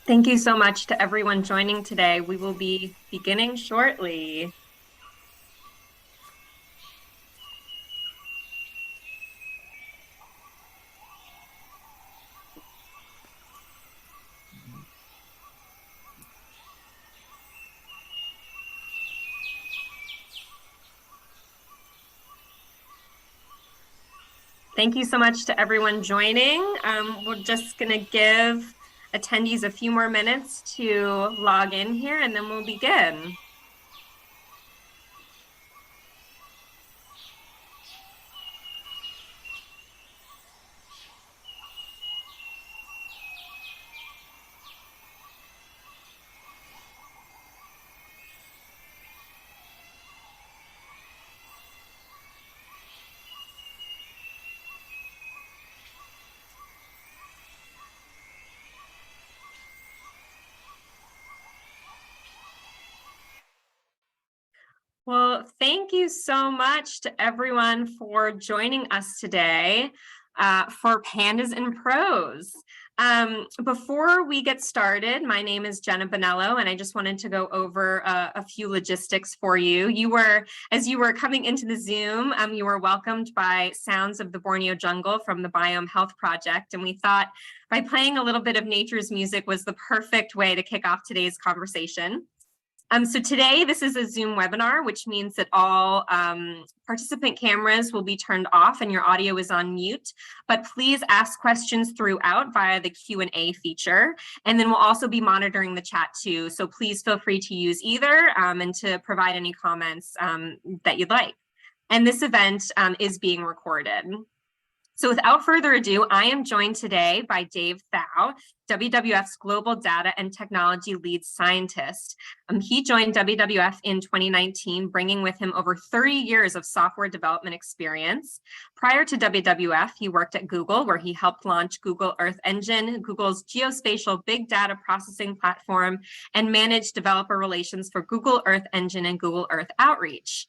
Thank you so much to everyone joining today. We will be beginning shortly. Thank you so much to everyone joining. We're just going to give attendees a few more minutes to log in here, and then we'll begin. Well, thank you so much to everyone for joining us today for Pandas in Prose. Before we get started, my name is Jenna Bonello, and I just wanted to go over a few logistics for you. As you were coming into the Zoom, you were welcomed by sounds of the Borneo jungle from the Biome Health Project, and we thought by playing a little bit of nature's music was the perfect way to kick off today's conversation. So today, this is a Zoom webinar, which means that all participant cameras will be turned off and your audio is on mute, but please ask questions throughout via the Q&A feature. And then we'll also be monitoring the chat too. So please feel free to use either and to provide any comments that you'd like. And this event is being recorded. So without further ado, I am joined today by Dave Thau, WWF's Global Data and Technology Lead Scientist. He joined WWF in 2019, bringing with him over 30 years of software development experience. Prior to WWF, he worked at Google, where he helped launch Google Earth Engine, Google's geospatial big data processing platform, and managed developer relations for Google Earth Engine and Google Earth Outreach.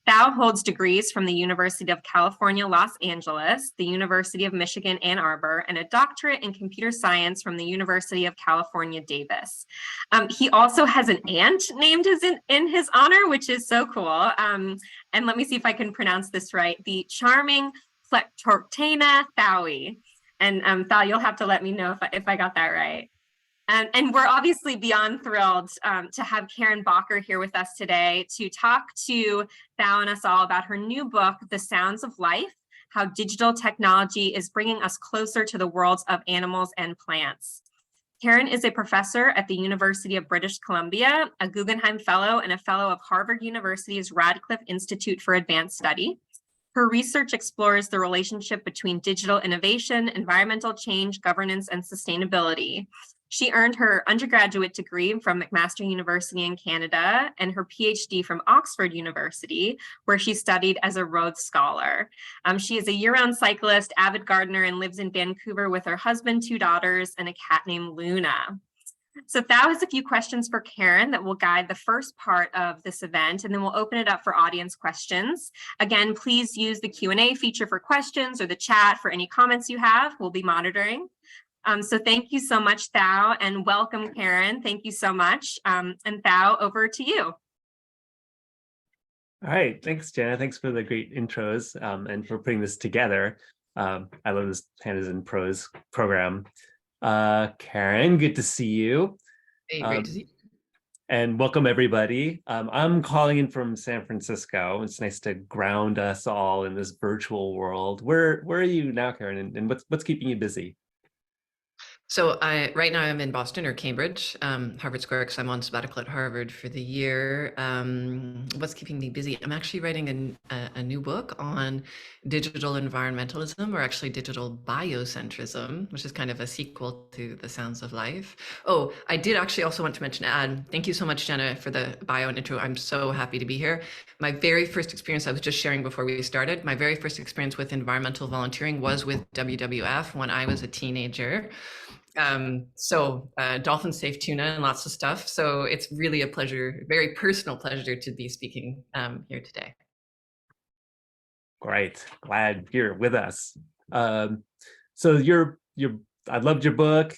Thau holds degrees from the University of California, Los Angeles, the University of Michigan, Ann Arbor, and a doctorate in computer science from the University of California, Davis. He also has an aunt named in his honor, which is so cool. And let me see if I can pronounce this right. The charming Plectroctena thaui. And Thau, you'll have to let me know if I got that right. And we're obviously beyond thrilled to have Karen Bakker here with us today to talk to Thau and us all about her new book, The Sounds of Life: How Digital Technology is Bringing Us Closer to the Worlds of Animals and Plants. Karen is a professor at the University of British Columbia, a Guggenheim Fellow, and a Fellow of Harvard University's Radcliffe Institute for Advanced Study. Her research explores the relationship between digital innovation, environmental change, governance, and sustainability. She earned her undergraduate degree from McMaster University in Canada and her PhD from Oxford University, where she studied as a Rhodes Scholar. She is a year-round cyclist, avid gardener, and lives in Vancouver with her husband, 2 daughters, and a cat named Luna. So Thau has a few questions for Karen that will guide the first part of this event, and then we'll open it up for audience questions. Again, please use the Q&A feature for questions or the chat for any comments you have. We'll be monitoring. So thank you so much, Thau, and welcome, Karen. Thank you so much. And Thau, over to you. All right, thanks, Jenna. Thanks for the great intros and for putting this together. I love this Pandas in Prose program. Karen, good to see you. Hey, great to see you. And welcome, everybody. I'm calling in from San Francisco. It's nice to ground us all in this virtual world. Where are you now, Karen? And what's keeping you busy? So right now I'm in Boston or Cambridge, Harvard Square, because I'm on sabbatical at Harvard for the year. What's keeping me busy? I'm actually writing a new book on digital environmentalism, or actually digital biocentrism, which is kind of a sequel to The Sounds of Life. Oh, I did actually also want to mention, thank you so much, Jenna, for the bio and intro. I'm so happy to be here. My very first experience, I was just sharing before we started, my very first experience with environmental volunteering was with WWF when I was a teenager. Dolphin safe tuna and lots of stuff. So it's really a pleasure, very personal pleasure to be speaking here today. Great, glad you're with us. So I loved your book.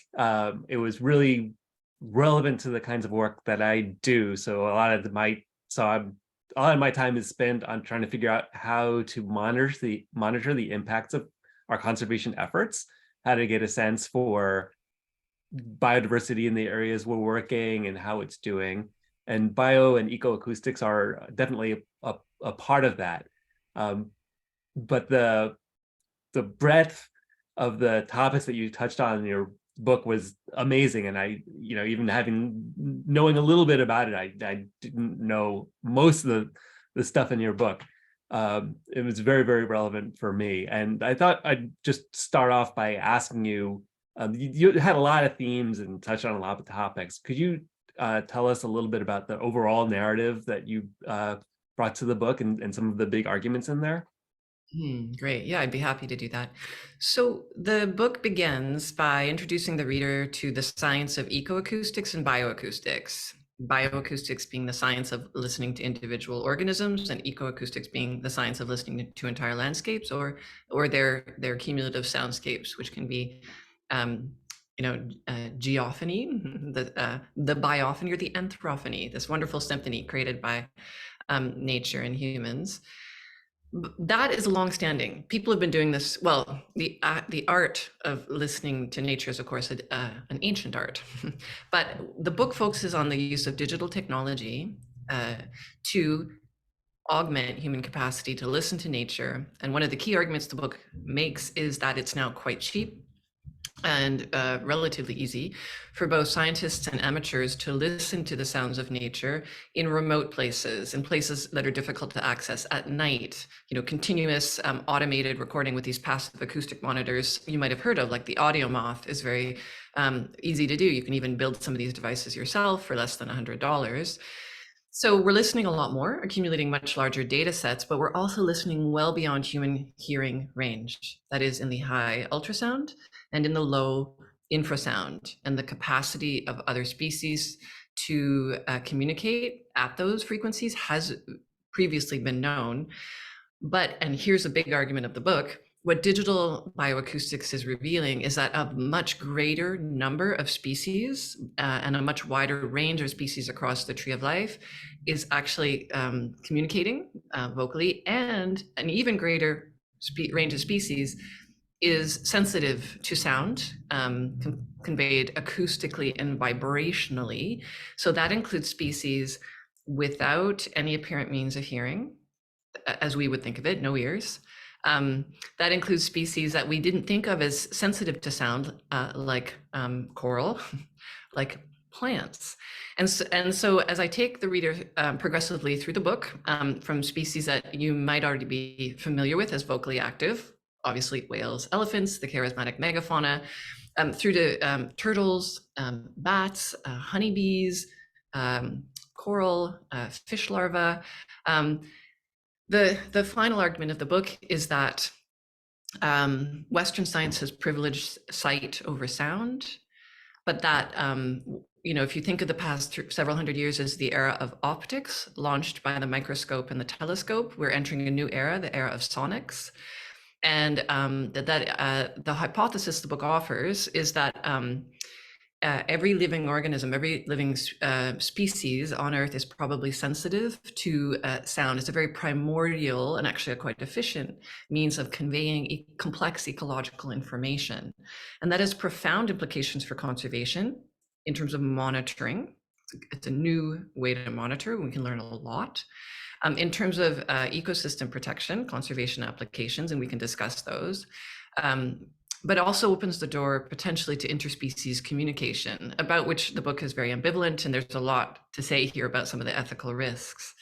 It was really relevant to the kinds of work that I do. So a lot of my time is spent on trying to figure out how to monitor the impacts of our conservation efforts, how to get a sense for biodiversity in the areas we're working and how it's doing. And bio and eco acoustics are definitely a part of that. But the breadth of the topics that you touched on in your book was amazing. And I, even knowing a little bit about it, I didn't know most of the stuff in your book. It was very, very relevant for me. And I thought I'd just start off by asking you, you had a lot of themes and touched on a lot of topics. Could you tell us a little bit about the overall narrative that you brought to the book and some of the big arguments in there? Great. Yeah, I'd be happy to do that. So the book begins by introducing the reader to the science of ecoacoustics and bioacoustics. Bioacoustics being the science of listening to individual organisms, and ecoacoustics being the science of listening to entire landscapes or their cumulative soundscapes, which can be geophony, the biophony, or the anthrophony, this wonderful symphony created by nature and humans. That is longstanding. People have been doing this. Well, the art of listening to nature is, of course, an ancient art. But the book focuses on the use of digital technology to augment human capacity to listen to nature. And one of the key arguments the book makes is that it's now quite cheap and relatively easy for both scientists and amateurs to listen to the sounds of nature in remote places, in places that are difficult to access at night. Continuous automated recording with these passive acoustic monitors you might have heard of, like the Audio Moth, is very easy to do. You can even build some of these devices yourself for less than $100. So we're listening a lot more, accumulating much larger data sets, but we're also listening well beyond human hearing range. That is, in the high ultrasound and in the low infrasound, and the capacity of other species to communicate at those frequencies has previously been known. And here's a big argument of the book, what digital bioacoustics is revealing is that a much greater number of species and a much wider range of species across the tree of life is actually communicating vocally, and an even greater range of species is sensitive to sound, conveyed acoustically and vibrationally. So that includes species without any apparent means of hearing, as we would think of it, no ears. That includes species that we didn't think of as sensitive to sound, like coral, like plants. And so as I take the reader progressively through the book, from species that you might already be familiar with as vocally active, obviously whales, elephants, the charismatic megafauna, through to turtles, bats, honeybees, coral, fish larvae. The final argument of the book is that Western science has privileged sight over sound, but that if you think of the past several hundred years as the era of optics, launched by the microscope and the telescope, we're entering a new era, the era of sonics. And the hypothesis the book offers is that every living organism, every living species on Earth is probably sensitive to sound. It's a very primordial and actually a quite efficient means of conveying complex ecological information. And that has profound implications for conservation in terms of monitoring. It's a new way to monitor. We can learn a lot. In terms of ecosystem protection, conservation applications, and we can discuss those. but also opens the door potentially to interspecies communication, about which the book is very ambivalent, and there's a lot to say here about some of the ethical risks.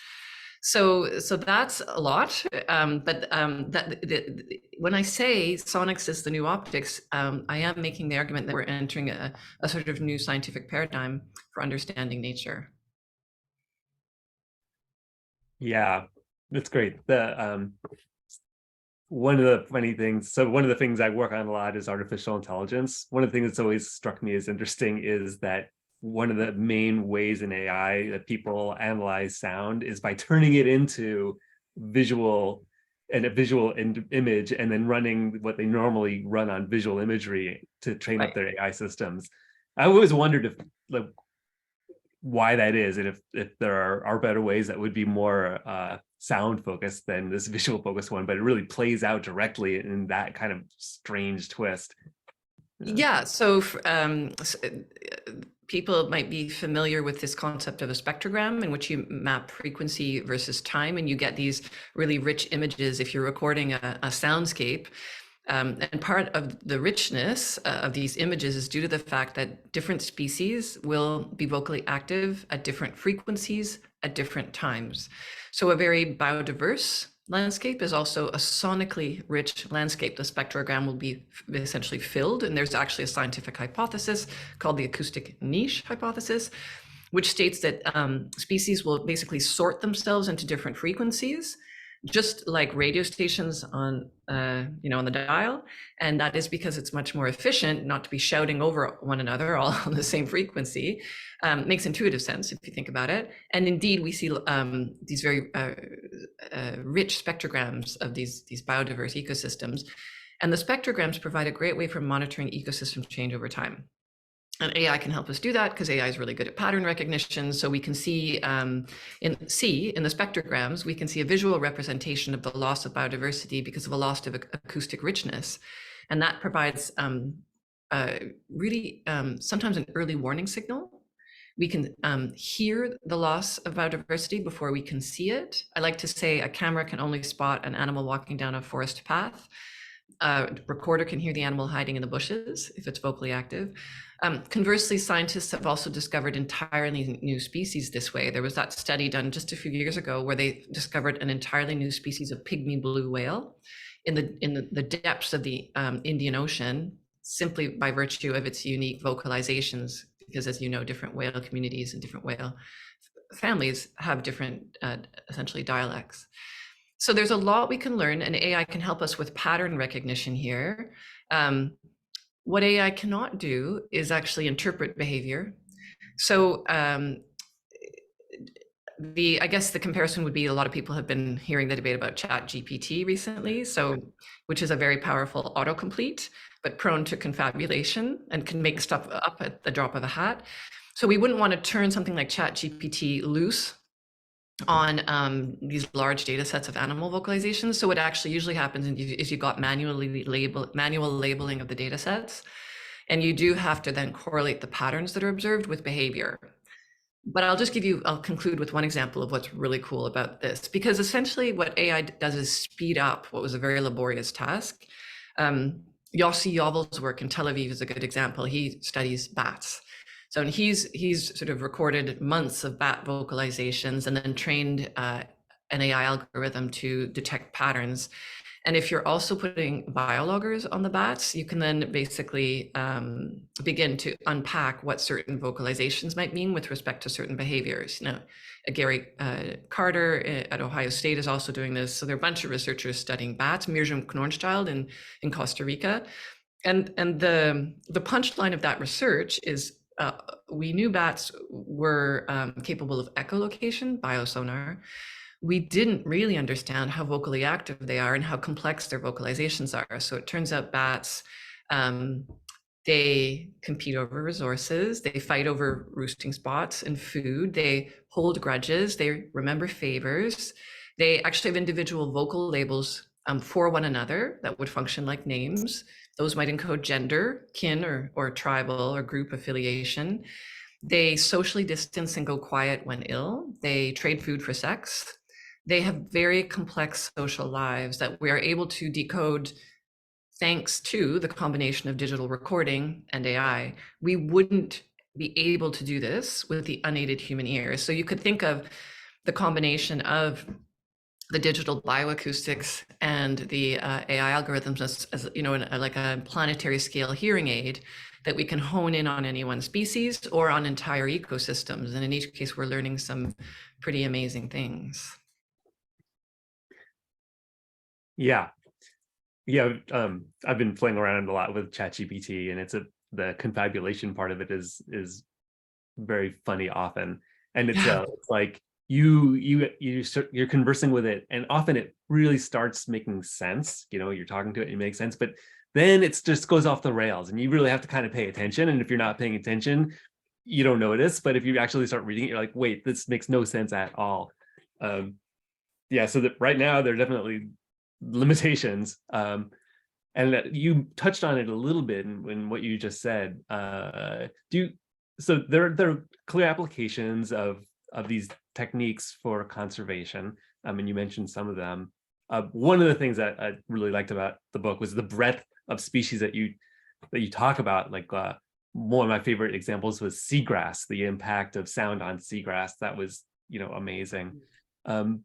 So that's a lot, when I say sonics is the new optics, I am making the argument that we're entering a sort of new scientific paradigm for understanding nature. Yeah, that's great. One of the funny things, so one of the things I work on a lot is artificial intelligence. One of the things that's always struck me as interesting is that one of the main ways in AI that people analyze sound is by turning it into visual and a visual image, and then running what they normally run on visual imagery to train up their AI systems. I always wondered if, like, why that is, and if there are better ways that would be more sound focused than this visual focused one, but it really plays out directly in that kind of strange twist. Yeah, so people might be familiar with this concept of a spectrogram, in which you map frequency versus time, and you get these really rich images if you're recording a soundscape. And part of the richness of these images is due to the fact that different species will be vocally active at different frequencies at different times. So a very biodiverse landscape is also a sonically rich landscape. The spectrogram will be essentially filled, and there's actually a scientific hypothesis called the acoustic niche hypothesis, which states that species will basically sort themselves into different frequencies, just like radio stations on on the dial. And that is because it's much more efficient not to be shouting over one another all on the same frequency. Makes intuitive sense if you think about it. And indeed, we see these very rich spectrograms of these biodiverse ecosystems. And the spectrograms provide a great way for monitoring ecosystem change over time. And AI can help us do that because AI is really good at pattern recognition. So we can see in the spectrograms, we can see a visual representation of the loss of biodiversity because of a loss of acoustic richness. And that provides really sometimes an early warning signal. We can hear the loss of biodiversity before we can see it. I like to say a camera can only spot an animal walking down a forest path. A recorder can hear the animal hiding in the bushes if it's vocally active. Conversely, scientists have also discovered entirely new species this way. There was that study done just a few years ago where they discovered an entirely new species of pygmy blue whale in the depths of the Indian Ocean, simply by virtue of its unique vocalizations, because, as you know, different whale communities and different whale families have different essentially dialects. So there's a lot we can learn, and AI can help us with pattern recognition here. What AI cannot do is actually interpret behavior. So I guess the comparison would be, a lot of people have been hearing the debate about ChatGPT recently, which is a very powerful autocomplete, but prone to confabulation and can make stuff up at the drop of a hat. So we wouldn't want to turn something like ChatGPT loose on these large data sets of animal vocalizations. So what actually usually happens is you got manual labeling of the data sets, and you do have to then correlate the patterns that are observed with behavior. But I'll conclude with one example of what's really cool about this, because essentially what AI does is speed up what was a very laborious task. Yossi Yovel's work in Tel Aviv is a good example. He studies bats. So he's sort of recorded months of bat vocalizations and then trained an AI algorithm to detect patterns. And if you're also putting biologgers on the bats, you can then basically begin to unpack what certain vocalizations might mean with respect to certain behaviors. Gary Carter at Ohio State is also doing this. So there are a bunch of researchers studying bats, Mirjam Knornstild in Costa Rica. And the punchline of that research is, we knew bats were capable of echolocation, biosonar. We didn't really understand how vocally active they are and how complex their vocalizations are. So it turns out bats, they compete over resources, they fight over roosting spots and food, they hold grudges, they remember favors, they actually have individual vocal labels for one another that would function like names. Those might encode gender, kin, or tribal or group affiliation. They socially distance and go quiet when ill. They trade food for sex. They have very complex social lives that we are able to decode thanks to the combination of digital recording and AI, we wouldn't be able to do this with the unaided human ear. So you could think of the combination of the digital bioacoustics and the AI algorithms as you know, like a planetary scale hearing aid that we can hone in on any one species or on entire ecosystems. And in each case, we're learning some pretty amazing things. Yeah. I've been playing around a lot with ChatGPT, and the confabulation part of it is very funny often, and it's like you're conversing with it, and often it really starts making sense. You're talking to it, and it makes sense, but then it just goes off the rails, and you really have to kind of pay attention. And if you're not paying attention, you don't notice. But if you actually start reading it, you're like, wait, this makes no sense at all. So that right now there are definitely limitations, and that you touched on it a little bit in what you just said. So there are clear applications of these techniques for conservation, and you mentioned some of them. One of the things that I really liked about the book was the breadth of species that you talk about. Like one of my favorite examples was seagrass, the impact of sound on seagrass. That was amazing. Can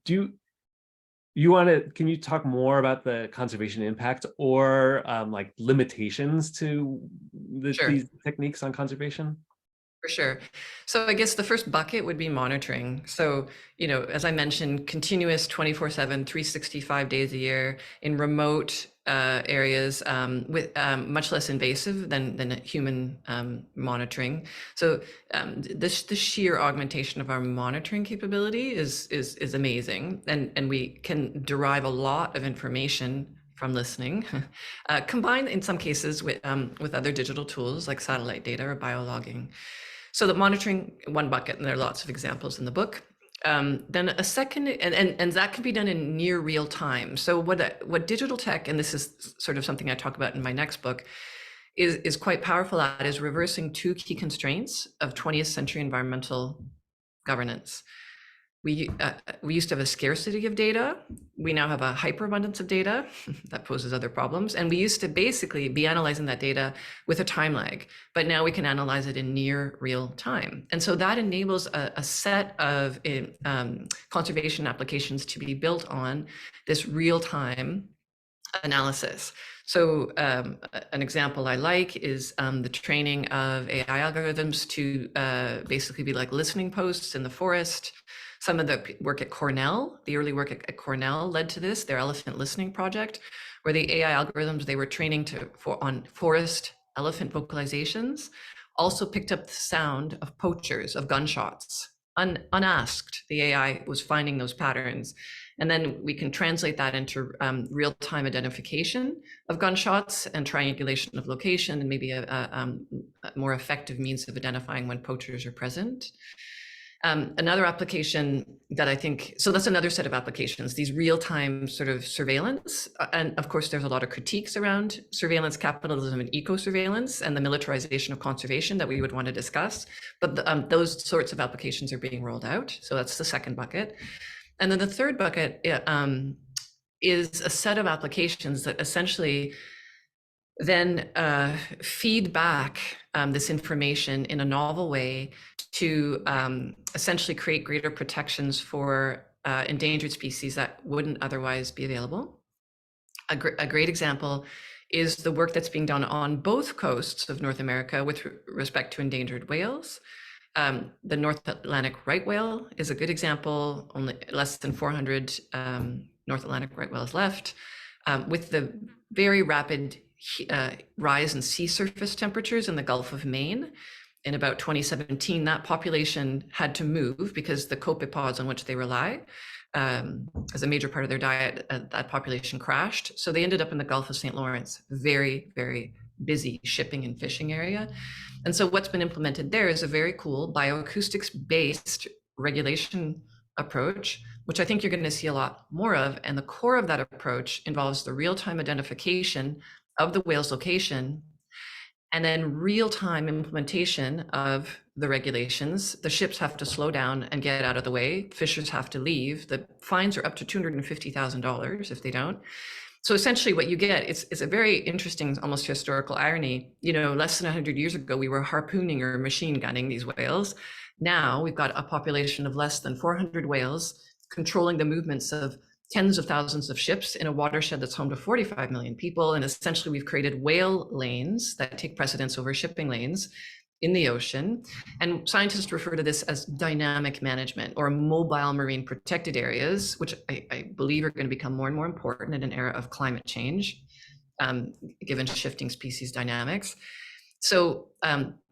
you talk more about the conservation impact or like limitations to these techniques on conservation? For sure. So I guess the first bucket would be monitoring. So, as I mentioned, continuous 24/7, 365 days a year in remote areas with much less invasive than human monitoring. So the sheer augmentation of our monitoring capability is amazing, and we can derive a lot of information from listening, combined in some cases with other digital tools like satellite data or biologging. So the monitoring, one bucket, and there are lots of examples in the book. Then a second, and that can be done in near real time. So what digital tech, and this is sort of something I talk about in my next book, is quite powerful at, is reversing two key constraints of 20th century environmental governance. We used to have a scarcity of data. We now have a hyperabundance of data. That poses other problems. And we used to basically be analyzing that data with a time lag, but now we can analyze it in near real time. And so that enables a set of conservation applications to be built on this real-time analysis. So an example I like is the training of AI algorithms to basically be like listening posts in the forest. Some of the work at Cornell, the early work at Cornell led to this, their elephant listening project, where the AI algorithms they were training on forest elephant vocalizations also picked up the sound of poachers, of gunshots. Unasked, the AI was finding those patterns. And then we can translate that into real-time identification of gunshots and triangulation of location, and maybe a more effective means of identifying when poachers are present. Another application that I think, so that's another set of applications, these real-time sort of surveillance. And of course, there's a lot of critiques around surveillance capitalism and eco-surveillance and the militarization of conservation that we would want to discuss. But those sorts of applications are being rolled out. So that's the second bucket. And then the third bucket is a set of applications that essentially then feed back this information in a novel way to essentially create greater protections for endangered species that wouldn't otherwise be available. A great example is the work that's being done on both coasts of North America with respect to endangered whales. The North Atlantic right whale is a good example, only less than 400 North Atlantic right whales left. With the very rapid rise in sea surface temperatures in the Gulf of Maine in about 2017, that population had to move because the copepods on which they rely as a major part of their diet, that population crashed. So they ended up in the Gulf of St. Lawrence, very, very busy shipping and fishing area. And so what's been implemented there is a very cool bioacoustics based regulation approach, which I think you're going to see a lot more of. And the core of that approach involves the real-time identification of the whale's location and then real-time implementation of the regulations. The ships have to slow down and get out of the way. Fishers have to leave. The fines are up to $250,000 if they don't. So essentially what you get is a very interesting, almost historical irony. You know, less than 100 years ago, we were harpooning or machine gunning these whales. Now we've got a population of less than 400 whales controlling the movements of tens of thousands of ships in a watershed that's home to 45 million people. And essentially we've created whale lanes that take precedence over shipping lanes in the ocean. And scientists refer to this as dynamic management or mobile marine protected areas, which I believe are going to become more and more important in an era of climate change, given shifting species dynamics. So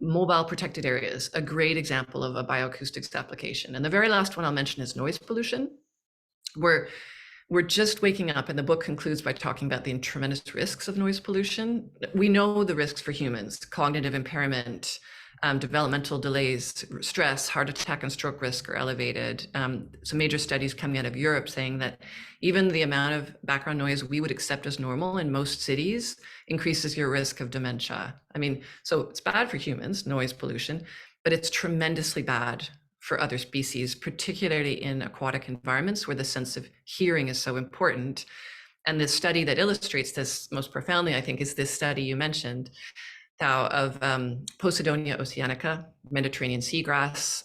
mobile protected areas, a great example of a bioacoustics application. And the very last one I'll mention is noise pollution. We're just waking up, and the book concludes by talking about the tremendous risks of noise pollution. We know the risks for humans: cognitive impairment, developmental delays, stress, heart attack and stroke risk are elevated. Some major studies coming out of Europe saying that even the amount of background noise we would accept as normal in most cities increases your risk of dementia. I mean, so it's bad for humans, noise pollution, but it's tremendously bad for other species, particularly in aquatic environments where the sense of hearing is so important. And the study that illustrates this most profoundly, I think, is this study you mentioned, Thau, of Posidonia oceanica, Mediterranean seagrass.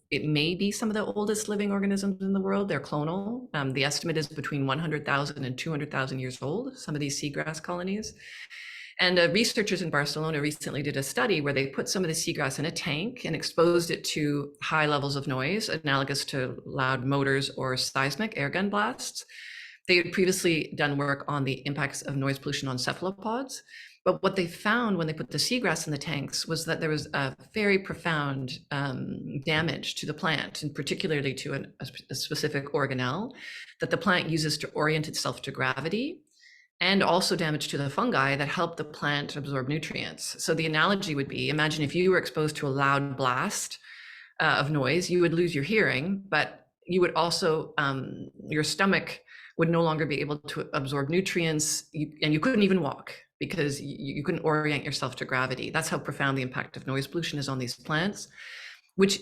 It may be some of the oldest living organisms in the world. They're clonal. The estimate is between 100,000 and 200,000 years old, some of these seagrass colonies. And researchers in Barcelona recently did a study where they put some of the seagrass in a tank and exposed it to high levels of noise, analogous to loud motors or seismic airgun blasts. They had previously done work on the impacts of noise pollution on cephalopods. But what they found when they put the seagrass in the tanks was that there was a very profound damage to the plant, and particularly to a specific organelle that the plant uses to orient itself to gravity, and also damage to the fungi that help the plant absorb nutrients. So the analogy would be, imagine if you were exposed to a loud blast of noise, you would lose your hearing, but you would also, your stomach would no longer be able to absorb nutrients, and you couldn't even walk because you couldn't orient yourself to gravity. That's how profound the impact of noise pollution is on these plants, which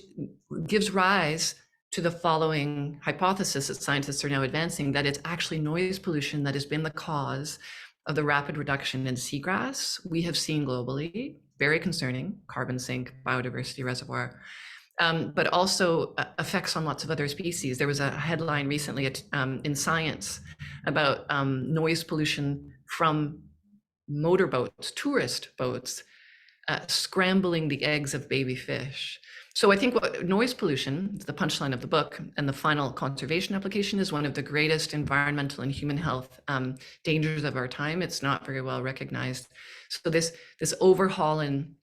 gives rise to the following hypothesis that scientists are now advancing, that it's actually noise pollution that has been the cause of the rapid reduction in seagrass we have seen globally, very concerning, carbon sink, biodiversity reservoir, but also effects on lots of other species. There was a headline recently in Science about noise pollution from motorboats, tourist boats, scrambling the eggs of baby fish. So I think what noise pollution, the punchline of the book, and the final conservation application, is one of the greatest environmental and human health dangers of our time. It's not very well recognized. So this overhaul in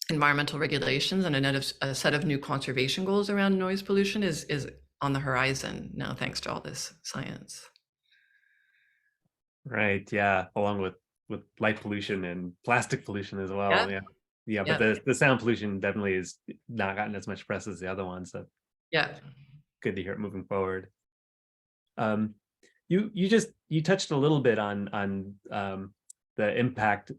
environmental regulations and a set of new conservation goals around noise pollution is on the horizon now, thanks to all this science. Right. Yeah. Along with light pollution and plastic pollution as well. Yeah. But the sound pollution definitely has not gotten as much press as the other ones. So yeah, good to hear it moving forward. You touched a little bit on the impact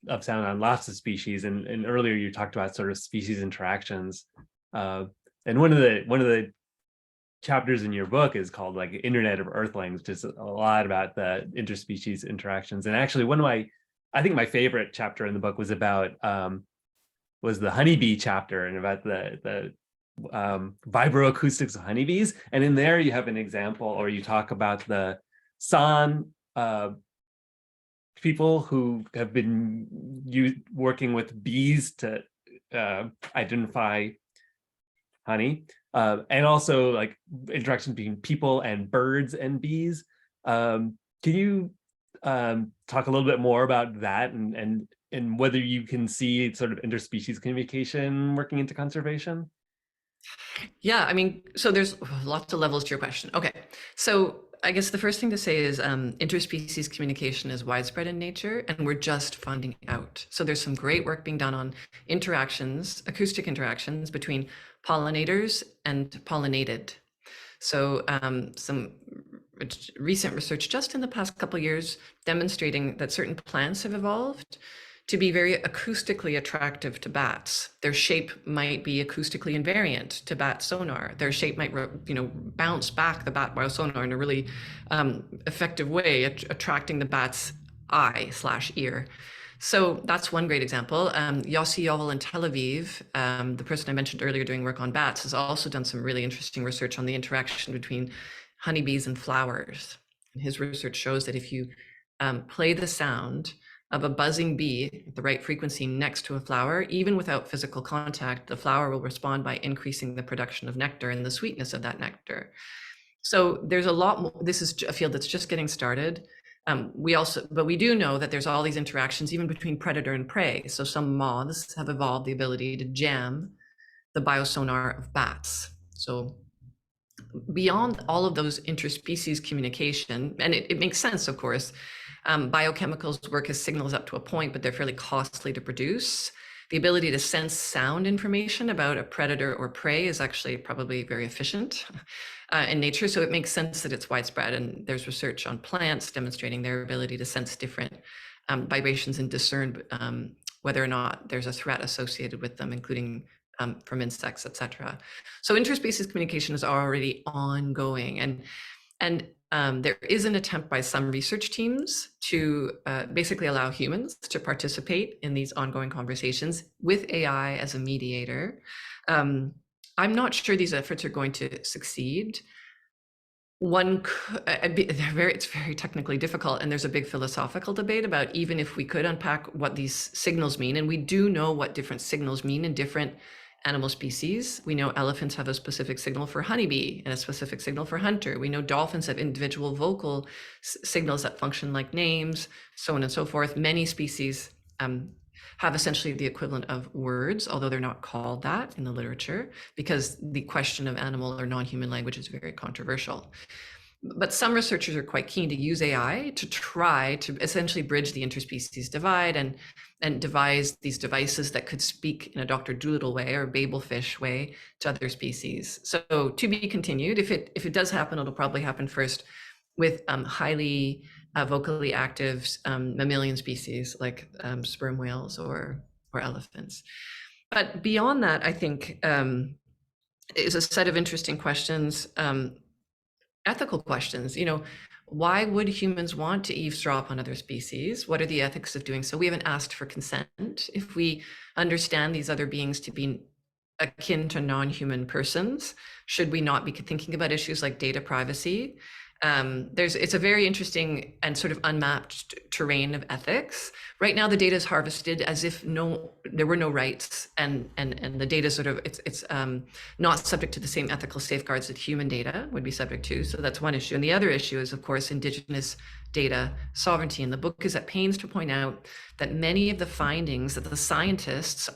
of sound on lots of species, and earlier you talked about sort of species interactions. And one of the chapters in your book is called like Internet of Earthlings, which is a lot about the interspecies interactions. And actually I think my favorite chapter in the book was about was the honeybee chapter, and about the vibroacoustics of honeybees. And in there you have an example, or you talk about the San people who have been working with bees to identify honey, and also like interaction between people and birds and bees. Can you talk a little bit more about that, and whether you can see sort of interspecies communication working into conservation? Yeah, I mean, so there's lots of levels to your question. Okay, so I guess the first thing to say is interspecies communication is widespread in nature, and we're just finding out. So there's some great work being done on interactions, acoustic interactions between pollinators and pollinated. So some recent research just in the past couple of years demonstrating that certain plants have evolved to be very acoustically attractive to bats. Their shape might be acoustically invariant to bat sonar. Their shape might, bounce back the bat biosonar in a really effective way, attracting the bat's eye/ear. So that's one great example. Yossi Yovel in Tel Aviv, the person I mentioned earlier doing work on bats, has also done some really interesting research on the interaction between honeybees and flowers. And his research shows that if you play the sound of a buzzing bee at the right frequency next to a flower, even without physical contact, the flower will respond by increasing the production of nectar and the sweetness of that nectar. So there's a lot more. This is a field that's just getting started. But we do know that there's all these interactions even between predator and prey. So some moths have evolved the ability to jam the biosonar of bats. So beyond all of those interspecies communication, and it makes sense, of course, biochemicals work as signals up to a point, but they're fairly costly to produce. The ability to sense sound information about a predator or prey is actually probably very efficient in nature. So it makes sense that it's widespread. And there's research on plants demonstrating their ability to sense different vibrations and discern whether or not there's a threat associated with them, including from insects, etc. So interspecies communication is already ongoing. And there is an attempt by some research teams to basically allow humans to participate in these ongoing conversations with AI as a mediator. I'm not sure these efforts are going to succeed. It's very technically difficult, and there's a big philosophical debate about even if we could unpack what these signals mean, and we do know what different signals mean in different animal species. We know elephants have a specific signal for honeybee and a specific signal for hunter. We know dolphins have individual vocal signals that function like names, so on and so forth. Many species have essentially the equivalent of words, although they're not called that in the literature, because the question of animal or non-human language is very controversial. But some researchers are quite keen to use AI to try to essentially bridge the interspecies divide and devise these devices that could speak in a Dr. Dolittle way or Babelfish way to other species. So to be continued. If it does happen, it'll probably happen first with highly vocally active mammalian species like sperm whales or elephants. But beyond that, I think is a set of interesting questions. Ethical questions, why would humans want to eavesdrop on other species? What are the ethics of doing so? We haven't asked for consent. If we understand these other beings to be akin to non-human persons, should we not be thinking about issues like data privacy? It's a very interesting and sort of unmapped terrain of ethics. Right now, the data is harvested as if there were no rights, and the data sort of it's not subject to the same ethical safeguards that human data would be subject to. So that's one issue. And the other issue is, of course, indigenous data sovereignty. And the book is at pains to point out that many of the findings that the scientists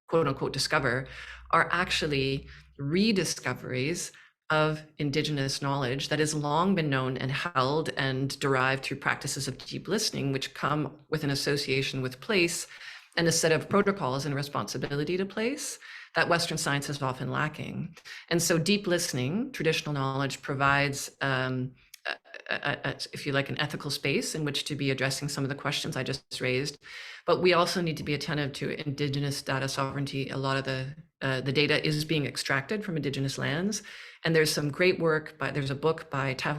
quote unquote discover are actually rediscoveries of indigenous knowledge that has long been known and held and derived through practices of deep listening, which come with an association with place and a set of protocols and responsibility to place that Western science is often lacking. And so deep listening, traditional knowledge, provides if you like, an ethical space in which to be addressing some of the questions I just raised. But we also need to be attentive to indigenous data sovereignty. A lot of the data is being extracted from indigenous lands. And there's some great work, there's a book by Thau,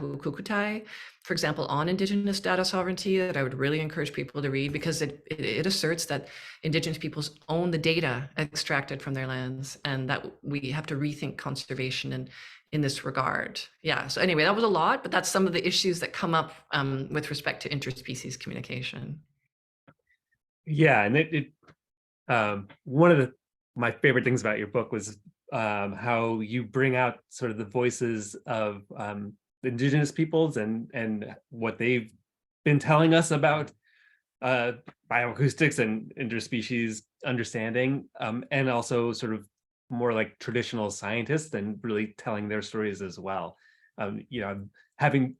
for example, on indigenous data sovereignty that I would really encourage people to read, because it asserts that indigenous peoples own the data extracted from their lands, and that we have to rethink conservation in this regard. Yeah, so anyway, that was a lot, but that's some of the issues that come up with respect to interspecies communication. Yeah, and one of my favorite things about your book was how you bring out sort of the voices of indigenous peoples and what they've been telling us about bioacoustics and interspecies understanding, and also sort of more like traditional scientists and really telling their stories as well. Having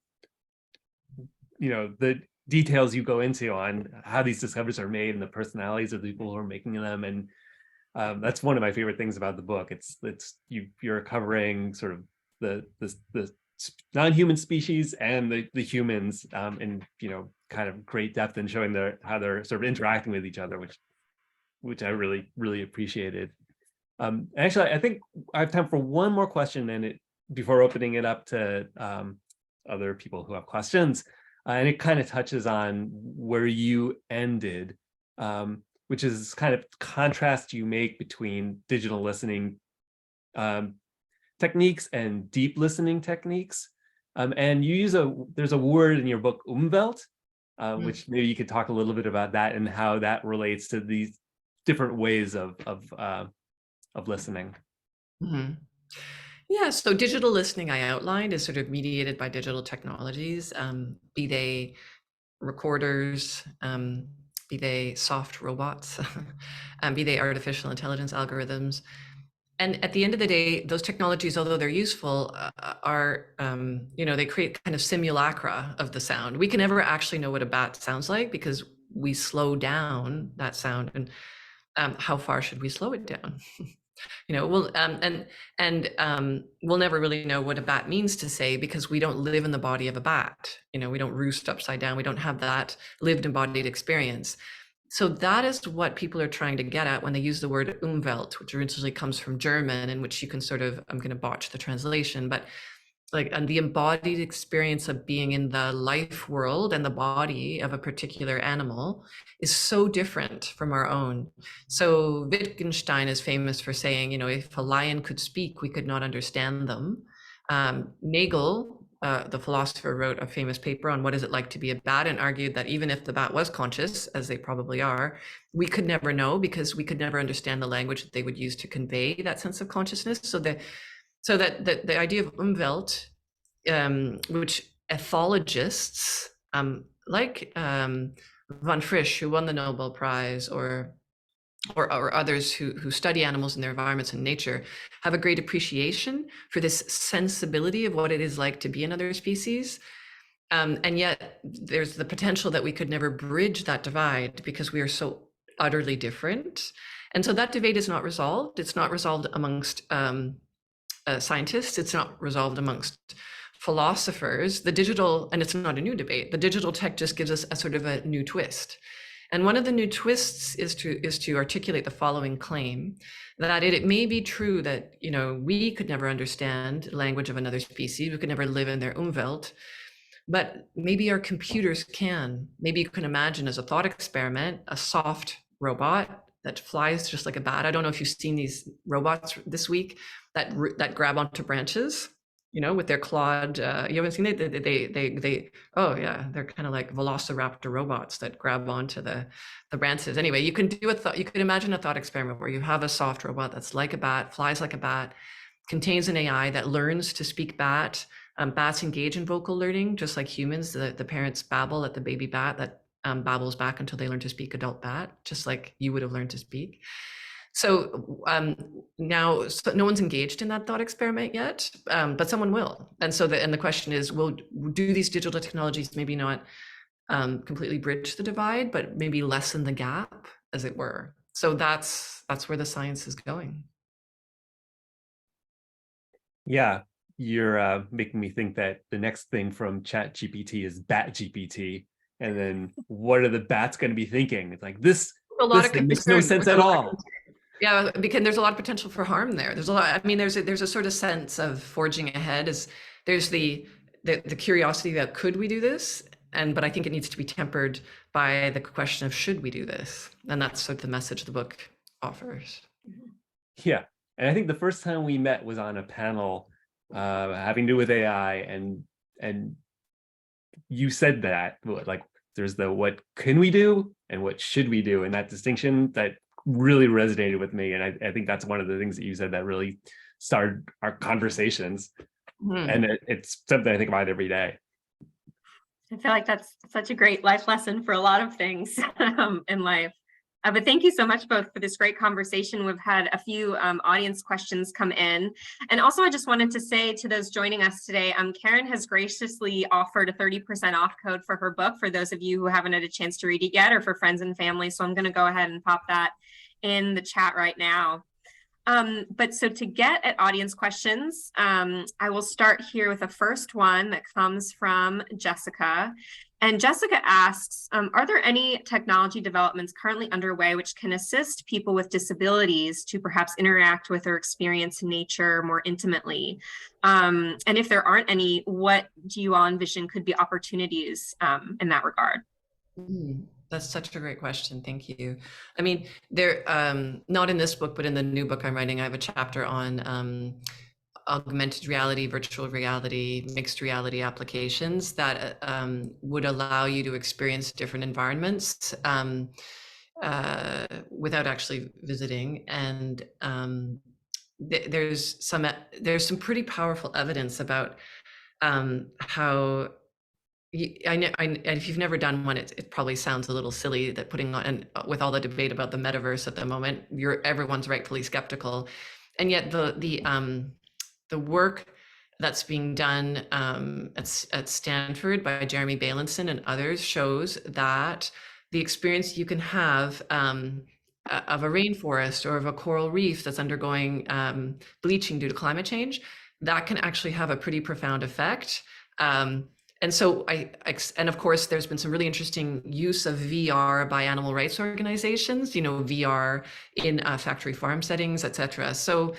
the details you go into on how these discoveries are made and the personalities of the people who are making them, and that's one of my favorite things about the book. You're covering sort of the non-human species and the humans in kind of great depth, and showing how they're sort of interacting with each other, which I really appreciated. Actually, I think I have time for one more question, and before opening it up to other people who have questions, and it kind of touches on where you ended, which is kind of contrast you make between digital listening techniques and deep listening techniques. And you use there's a word in your book, Umwelt, which maybe you could talk a little bit about that and how that relates to these different ways of listening. Mm-hmm. Yeah, so digital listening I outlined is sort of mediated by digital technologies, be they recorders, be they soft robots, be they artificial intelligence algorithms. And at the end of the day, those technologies, although they're useful, are, they create kind of simulacra of the sound. We can never actually know what a bat sounds like because we slow down that sound. And how far should we slow it down? We'll never really know what a bat means to say because we don't live in the body of a bat. We don't roost upside down. We don't have that lived embodied experience. So that is what people are trying to get at when they use the word Umwelt, which originally comes from German, in which you can sort of, I'm going to botch the translation, but and the embodied experience of being in the life world and the body of a particular animal is so different from our own. So Wittgenstein is famous for saying, if a lion could speak, we could not understand them. Nagel, the philosopher, wrote a famous paper on what is it like to be a bat, and argued that even if the bat was conscious, as they probably are, we could never know because we could never understand the language that they would use to convey that sense of consciousness. So that the idea of Umwelt, which ethologists like von Frisch, who won the Nobel Prize, or others who study animals and their environments and nature, have a great appreciation for this sensibility of what it is like to be another species. And yet there's the potential that we could never bridge that divide because we are so utterly different. And so that debate is not resolved. It's not resolved amongst scientists. It's not resolved amongst philosophers. The digital, and it's not a new debate, the digital tech just gives us a sort of a new twist. And one of the new twists is to articulate the following claim, that it may be true that, we could never understand language of another species, we could never live in their Umwelt, but maybe our computers can. Maybe you can imagine, as a thought experiment, a soft robot that flies just like a bat. I don't know if you've seen these robots this week that grab onto branches, with their clawed, you haven't seen it? Oh yeah, they're kind of like velociraptor robots that grab onto the branches. Anyway, you can you could imagine a thought experiment where you have a soft robot that's like a bat, flies like a bat, contains an AI that learns to speak bat. Bats engage in vocal learning, just like humans. The parents babble at the baby bat that babbles back until they learn to speak adult bat, just like you would have learned to speak. So now no one's engaged in that thought experiment yet, but someone will. And so the question is, do these digital technologies maybe not completely bridge the divide, but maybe lessen the gap, as it were? So that's where the science is going. Yeah, you're making me think that the next thing from ChatGPT is BatGPT, and then what are the bats going to be thinking? It's like this makes no sense at all. Yeah, because there's a lot of potential for harm there. There's a lot. I mean, there's a sort of sense of forging ahead. There's the curiosity about could we do this, but I think it needs to be tempered by the question of should we do this, and that's sort of the message the book offers. Yeah, and I think the first time we met was on a panel having to do with AI, and you said that like there's the what can we do and what should we do, and that distinction that really resonated with me, and I think that's one of the things that you said that really started our conversations. And it's something I think about every day. I feel like that's such a great life lesson for a lot of things in life. But thank you so much both for this great conversation. We've had a few audience questions come in. And also I just wanted to say to those joining us today, Karen has graciously offered a 30% off code for her book for those of you who haven't had a chance to read it yet, or for friends and family. So I'm going to go ahead and pop that in the chat right now. But so to get at audience questions, I will start here with the first one that comes from Jessica. And Jessica asks, are there any technology developments currently underway which can assist people with disabilities to perhaps interact with or experience nature more intimately? And if there aren't any, what do you all envision could be opportunities in that regard? That's such a great question. Thank you. I mean, there, not in this book, but in the new book I'm writing, I have a chapter on augmented reality, virtual reality, mixed reality applications that would allow you to experience different environments without actually visiting. And there's some pretty powerful evidence about how I know, if you've never done one, it probably sounds a little silly that putting on, and with all the debate about the metaverse at the moment, everyone's rightfully skeptical, and yet the work that's being done at Stanford by Jeremy Bailenson and others shows that the experience you can have of a rainforest or of a coral reef that's undergoing bleaching due to climate change, that can actually have a pretty profound effect. And so and of course, there's been some really interesting use of VR by animal rights organizations, VR in factory farm settings, et cetera. So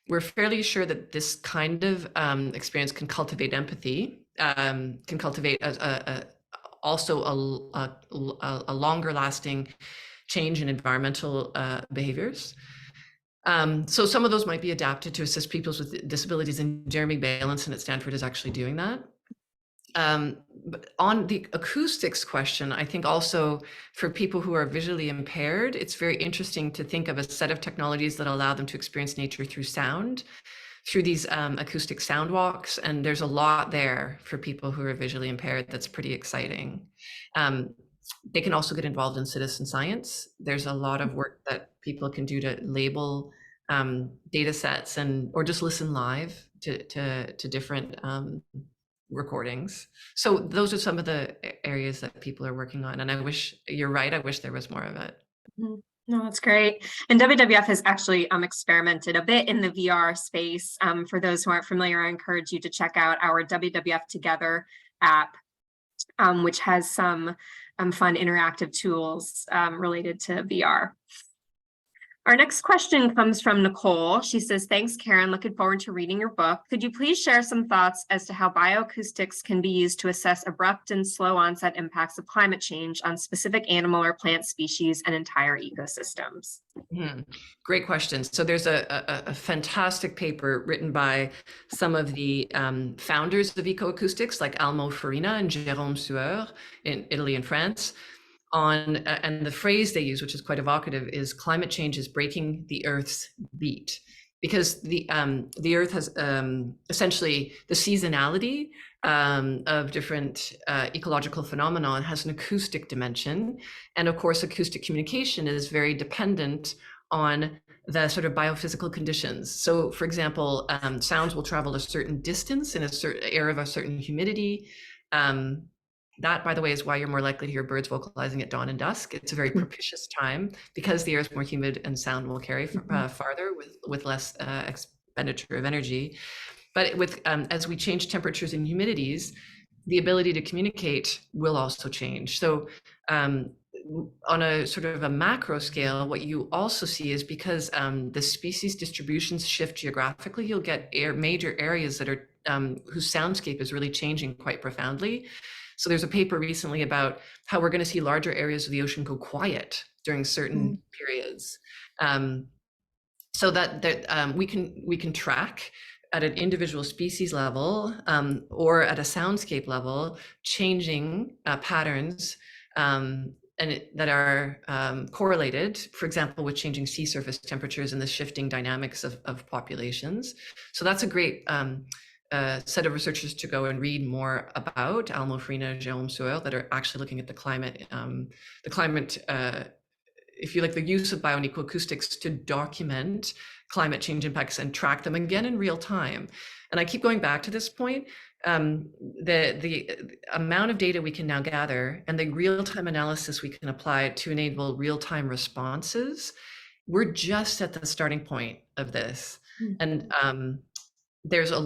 we're fairly sure that this kind of experience can cultivate empathy, can cultivate also a longer lasting change in environmental behaviors. So some of those might be adapted to assist people with disabilities, and Jeremy Bailenson at Stanford is actually doing that. But on the acoustics question, I think also for people who are visually impaired, it's very interesting to think of a set of technologies that allow them to experience nature through sound, through these acoustic sound walks. And there's a lot there for people who are visually impaired that's pretty exciting. They can also get involved in citizen science. There's a lot of work that people can do to label data sets or just listen live to different recordings. So those are some of the areas that people are working on. And you're right, I wish there was more of it. No, that's great. And WWF has actually experimented a bit in the VR space. For those who aren't familiar, I encourage you to check out our WWF Together app, which has some fun interactive tools related to VR. Our next question comes from Nicole. She says, thanks, Karen. Looking forward to reading your book. Could you please share some thoughts as to how bioacoustics can be used to assess abrupt and slow onset impacts of climate change on specific animal or plant species and entire ecosystems? Great question. So there's a fantastic paper written by some of the founders of Eco Acoustics, like Almo Farina and Jérôme Sueur in Italy and France, and the phrase they use, which is quite evocative, is climate change is breaking the Earth's beat, because the Earth has essentially the seasonality of different ecological phenomena has an acoustic dimension, and of course, acoustic communication is very dependent on the sort of biophysical conditions. So, for example, sounds will travel a certain distance in a certain air of a certain humidity. That, by the way, is why you're more likely to hear birds vocalizing at dawn and dusk. It's a very propitious time because the air is more humid and sound will carry farther with less expenditure of energy. But as we change temperatures and humidities, the ability to communicate will also change. So on a sort of a macro scale, what you also see is because the species distributions shift geographically, you'll get major areas that are whose soundscape is really changing quite profoundly. So there's a paper recently about how we're going to see larger areas of the ocean go quiet during certain periods. So that we can track at an individual species level or at a soundscape level changing patterns that are correlated, for example, with changing sea surface temperatures and the shifting dynamics of populations. So that's a great set of researchers to go and read more about, Almo Farina and Jérôme Sueur, that are actually looking at the climate, if you like, the use of bioacoustics to document climate change impacts and track them again in real time. And I keep going back to this point, the amount of data we can now gather and the real-time analysis we can apply to enable real-time responses we're just at the starting point of this. And there's a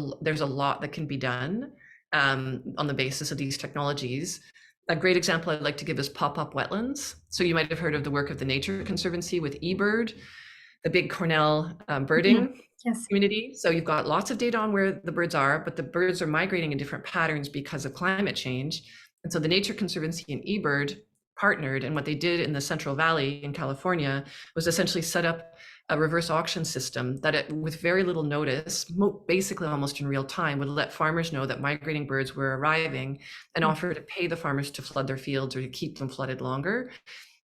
lot that can be done on the basis of these technologies. A great example I'd like to give is pop-up wetlands. So you might have heard of the work of the Nature Conservancy with eBird, the big Cornell birding community. So you've got lots of data on where the birds are, but the birds are migrating in different patterns because of climate change. And so the Nature Conservancy and eBird partnered, and what they did in the Central Valley in California was essentially set up a reverse auction system that with very little notice, basically almost in real time, would let farmers know that migrating birds were arriving and offer to pay the farmers to flood their fields or to keep them flooded longer.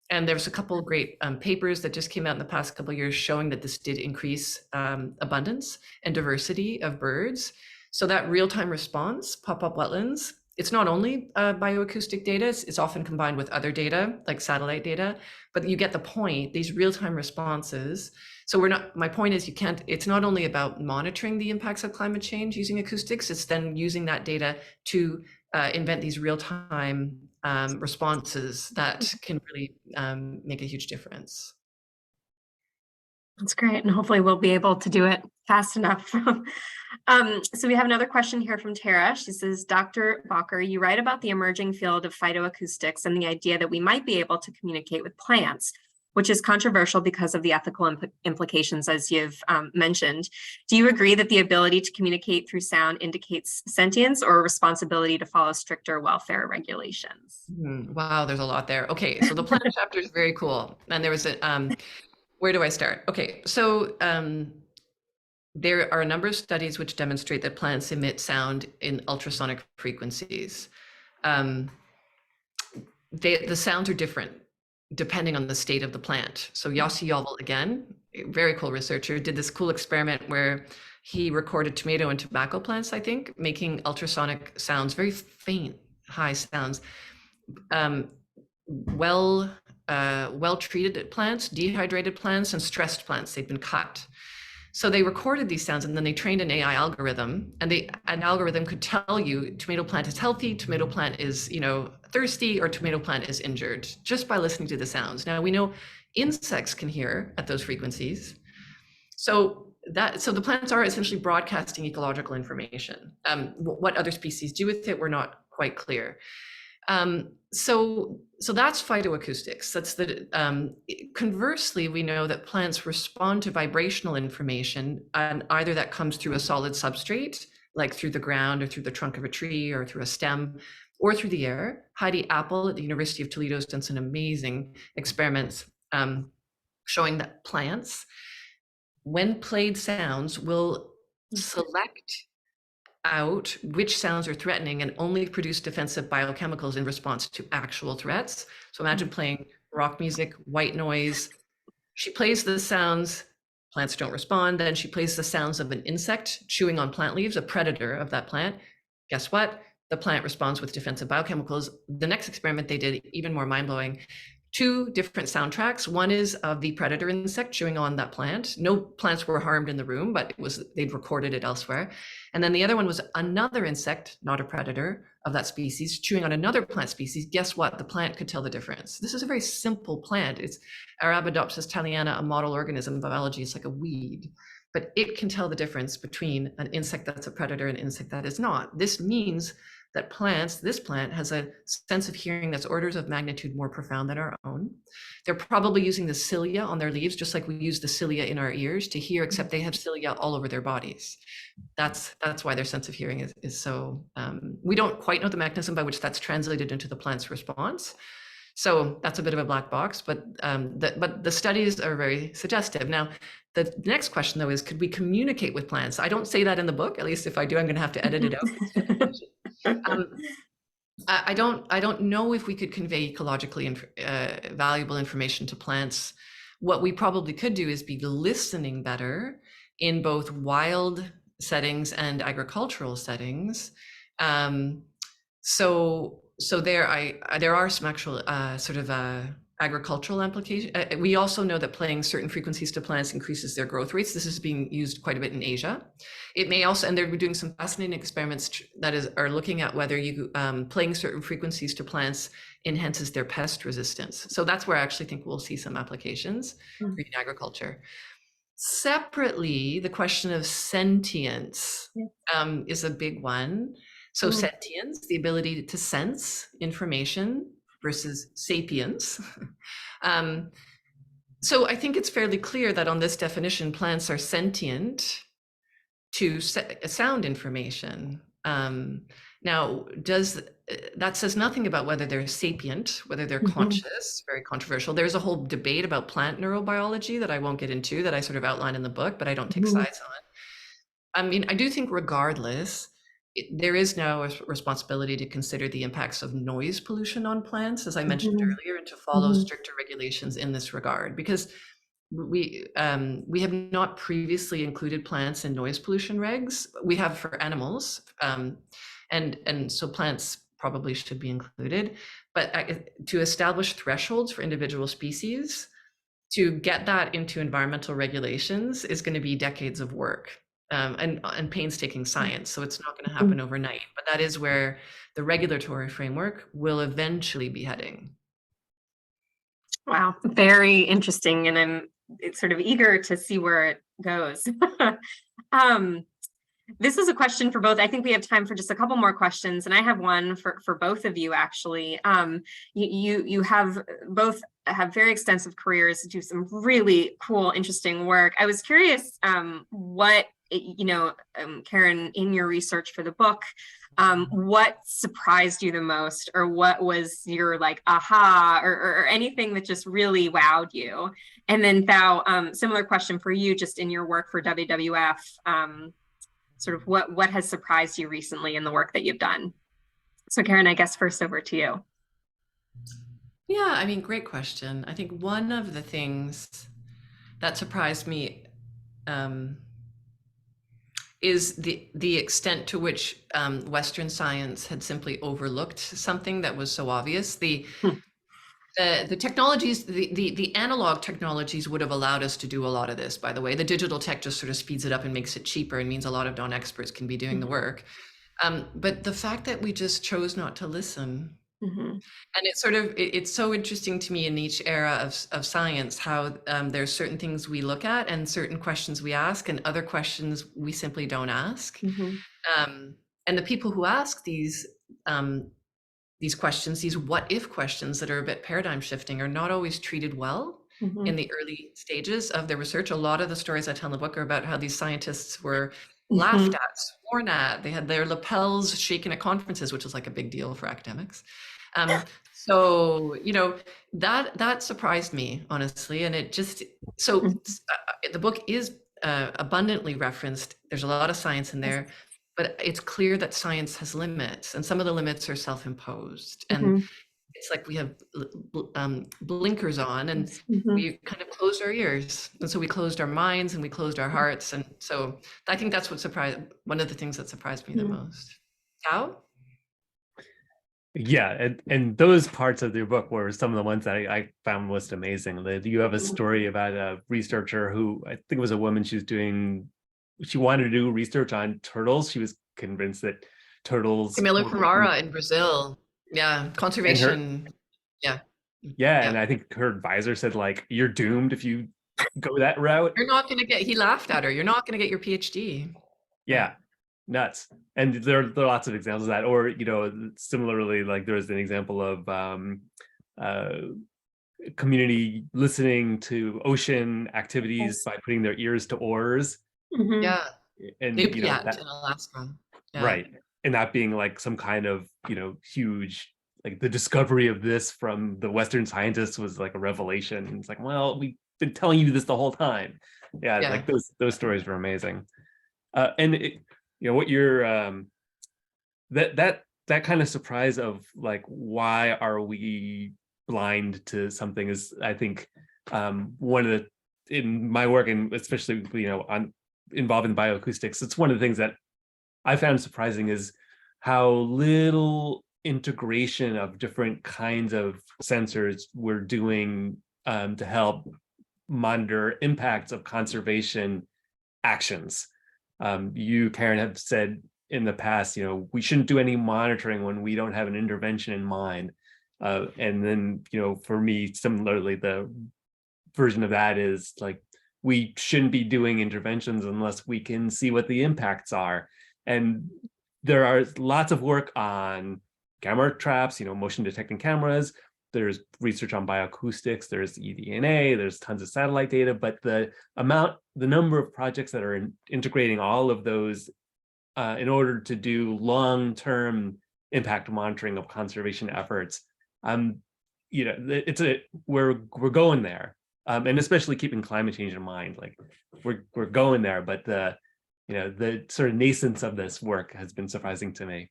And there's a couple of great papers that just came out in the past couple of years showing that this did increase abundance and diversity of birds. So that real-time response, pop-up wetlands, it's not only bioacoustic data, it's often combined with other data like satellite data, but you get the point, these real-time responses. So my point is it's not only about monitoring the impacts of climate change using acoustics, it's then using that data to invent these real-time responses that can really make a huge difference. That's great. And hopefully we'll be able to do it fast enough. So we have another question here from Tara. She says, Dr. Bakker, you write about the emerging field of phytoacoustics and the idea that we might be able to communicate with plants, which is controversial because of the ethical implications, as you've mentioned. Do you agree that the ability to communicate through sound indicates sentience or a responsibility to follow stricter welfare regulations? Wow, there's a lot there. Okay, so the plant chapter is very cool. And there was a, where do I start? Okay, so there are a number of studies which demonstrate that plants emit sound in ultrasonic frequencies. The sounds are different depending on the state of the plant. So Yossi Yovel, again, a very cool researcher, did this cool experiment where he recorded tomato and tobacco plants, I think, making ultrasonic sounds, very faint, high sounds. Well-treated plants, dehydrated plants, and stressed plants, they'd been cut. So they recorded these sounds and then they trained an AI algorithm, and an algorithm could tell you tomato plant is healthy, tomato plant is, thirsty, or tomato plant is injured just by listening to the sounds. Now we know insects can hear at those frequencies. So the plants are essentially broadcasting ecological information. What other species do with it, we're not quite clear. So that's phytoacoustics. That's conversely, we know that plants respond to vibrational information, and either that comes through a solid substrate, like through the ground or through the trunk of a tree or through a stem, or through the air. Heidi Apple at the University of Toledo has done some amazing experiments showing that plants, when played sounds, will select out which sounds are threatening and only produce defensive biochemicals in response to actual threats. So imagine playing rock music, white noise. She plays the sounds, plants don't respond. Then she plays the sounds of an insect chewing on plant leaves, a predator of that plant. Guess what? The plant responds with defensive biochemicals. The next experiment they did, even more mind-blowing, 2 different soundtracks. One is of the predator insect chewing on that plant. No plants were harmed in the room, but they'd recorded it elsewhere. And then the other one was another insect, not a predator of that species, chewing on another plant species. Guess what? The plant could tell the difference. This is a very simple plant. It's Arabidopsis thaliana, a model organism in biology. It's like a weed, but it can tell the difference between an insect that's a predator and an insect that is not. This means that this plant has a sense of hearing that's orders of magnitude more profound than our own. They're probably using the cilia on their leaves, just like we use the cilia in our ears to hear, except they have cilia all over their bodies. That's why their sense of hearing is so, we don't quite know the mechanism by which that's translated into the plant's response. So that's a bit of a black box, but the studies are very suggestive. Now, the next question though is, could we communicate with plants? I don't say that in the book, at least if I do, I'm gonna have to edit it out. I don't know if we could convey ecologically valuable information to plants. What we probably could do is be listening better in both wild settings and agricultural settings. So there are some actual agricultural application. We also know that playing certain frequencies to plants increases their growth rates. This is being used quite a bit in Asia. It may also, and they're doing some fascinating experiments are looking at whether you playing certain frequencies to plants enhances their pest resistance. So that's where I actually think we'll see some applications for green agriculture. Separately, the question of sentience is a big one. So sentience, the ability to sense information, versus sapiens. So I think it's fairly clear that on this definition, plants are sentient to sound information. Now, that says nothing about whether they're sapient, whether they're conscious, very controversial. There's a whole debate about plant neurobiology that I won't get into, that I sort of outline in the book, but I don't take sides on. I mean, I do think regardless, there is now a responsibility to consider the impacts of noise pollution on plants, as I mentioned earlier, and to follow stricter regulations in this regard, because we have not previously included plants in noise pollution regs. We have for animals, and so plants probably should be included, but to establish thresholds for individual species, to get that into environmental regulations is going to be decades of work. And painstaking science, so it's not going to happen overnight, but that is where the regulatory framework will eventually be heading. Wow, very interesting, and I'm sort of eager to see where it goes. This is a question for both. I think we have time for just a couple more questions, and I have one for both of you, actually. You have both have very extensive careers, do some really cool, interesting work. I was curious what, Karen, in your research for the book, what surprised you the most, or what was your like aha, or anything that just really wowed you? And then Thau, similar question for you, just in your work for WWF, sort of what has surprised you recently in the work that you've done? So Karen, I guess first over to you. Yeah, I mean, great question. I think one of the things that surprised me is the extent to which Western science had simply overlooked something that was so obvious. The technologies, the analog technologies would have allowed us to do a lot of this, by the way. The digital tech just sort of speeds it up and makes it cheaper and means a lot of non-experts can be doing the work. But the fact that we just chose not to listen. And it's so interesting to me in each era of science, how there's certain things we look at and certain questions we ask and other questions we simply don't ask. And the people who ask these questions, these what if questions that are a bit paradigm shifting, are not always treated well in the early stages of their research. A lot of the stories I tell in the book are about how these scientists were laughed at, sworn at. They had their lapels shaken at conferences, which is like a big deal for academics. So, that surprised me, honestly. And it just, the book is abundantly referenced. There's a lot of science in there, but it's clear that science has limits, and some of the limits are self-imposed. And it's like we have blinkers on, and we kind of closed our ears. And so we closed our minds and we closed our hearts. And so I think that's one of the things that surprised me the most. Thau? Yeah, and those parts of your book were some of the ones that I found most amazing. You have a story about a researcher who, I think it was a woman, she wanted to do research on turtles. She was convinced that turtles... Camila Ferrara in Brazil. Yeah, conservation. Yeah, and I think her advisor said, like, you're doomed if you go that route. You're not going to he laughed at her. You're not going to get your PhD. Yeah. Nuts. And there are lots of examples of that. Or, similarly, like there was an example of community listening to ocean activities by putting their ears to oars. Yeah. And in Alaska. Yeah. Right. And that being like some kind of, huge, like the discovery of this from the Western scientists was like a revelation. And it's like, well, we've been telling you this the whole time. Yeah. Like those stories were amazing. What you're that kind of surprise of like, why are we blind to something is, I think, one of in my work, and especially involved in bioacoustics, it's one of the things that I found surprising is how little integration of different kinds of sensors we're doing to help monitor impacts of conservation actions. You, Karen, have said in the past, we shouldn't do any monitoring when we don't have an intervention in mind. And then, for me, similarly, the version of that is like, we shouldn't be doing interventions unless we can see what the impacts are. And there are lots of work on camera traps, motion detecting cameras. There's research on bioacoustics, there's eDNA, there's tons of satellite data, but the number of projects that are integrating all of those in order to do long-term impact monitoring of conservation efforts, we're going there, and especially keeping climate change in mind, like we're going there, but the sort of nascence of this work has been surprising to me.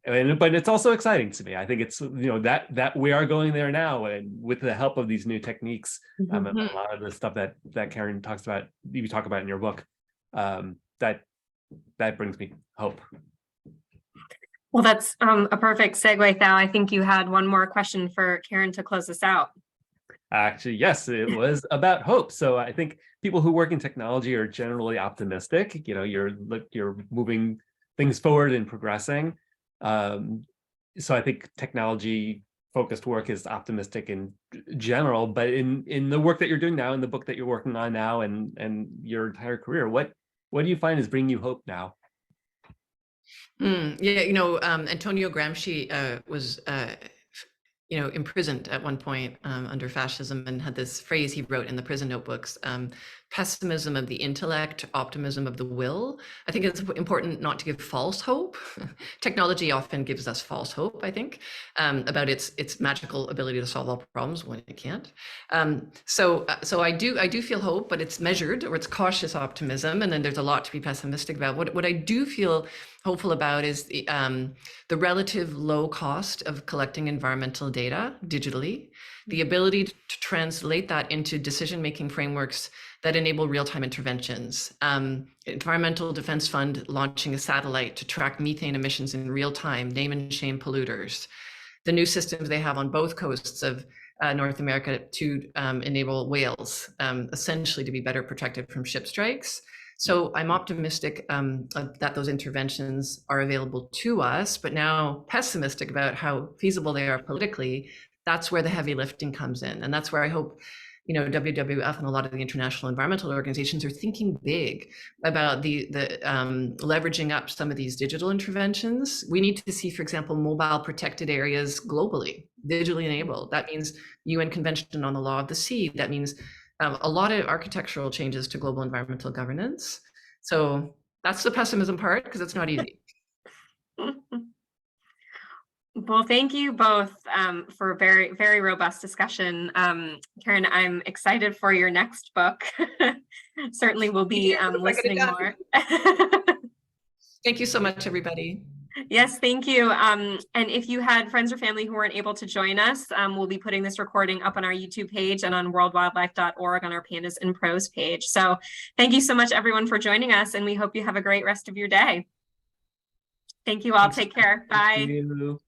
But it's also exciting to me. I think it's that we are going there now, and with the help of these new techniques, and a lot of the stuff that Karen talks about, you talk about in your book, that brings me hope. Well, that's a perfect segue, Thau. I think you had one more question for Karen to close us out. Actually, yes, it was about hope. So I think people who work in technology are generally optimistic. You're moving things forward and progressing. So I think technology focused work is optimistic in general, but in the work that you're doing now, in the book that you're working on now, and your entire career, what do you find is bringing you hope now? Antonio Gramsci was imprisoned at one point under fascism, and had this phrase he wrote in the prison notebooks: pessimism of the intellect, optimism of the will. I think it's important not to give false hope. Technology often gives us false hope, I think, about its magical ability to solve all problems when it can't. So I do feel hope, but it's measured, or it's cautious optimism, and then there's a lot to be pessimistic about. What I do feel hopeful about is the relative low cost of collecting environmental data digitally, the ability to translate that into decision-making frameworks that enable real-time interventions. Environmental Defense Fund launching a satellite to track methane emissions in real time, name and shame polluters. The new systems they have on both coasts of North America to enable whales, essentially to be better protected from ship strikes. So I'm optimistic that those interventions are available to us, but now pessimistic about how feasible they are politically. That's where the heavy lifting comes in. And that's where I hope, WWF and a lot of the international environmental organizations are thinking big about the leveraging up some of these digital interventions. We need to see, for example, mobile protected areas globally, digitally enabled. That means UN Convention on the Law of the Sea. That means a lot of architectural changes to global environmental governance. So that's the pessimism part, because it's not easy. Well, thank you both for a very, very robust discussion. Karen, I'm excited for your next book. Certainly we'll be listening more. Thank you so much, everybody. Yes, thank you. And if you had friends or family who weren't able to join us, we'll be putting this recording up on our YouTube page and on worldwildlife.org on our Pandas in Prose page. So thank you so much, everyone, for joining us, and we hope you have a great rest of your day. Thank you all. Take care. Bye. Thank you.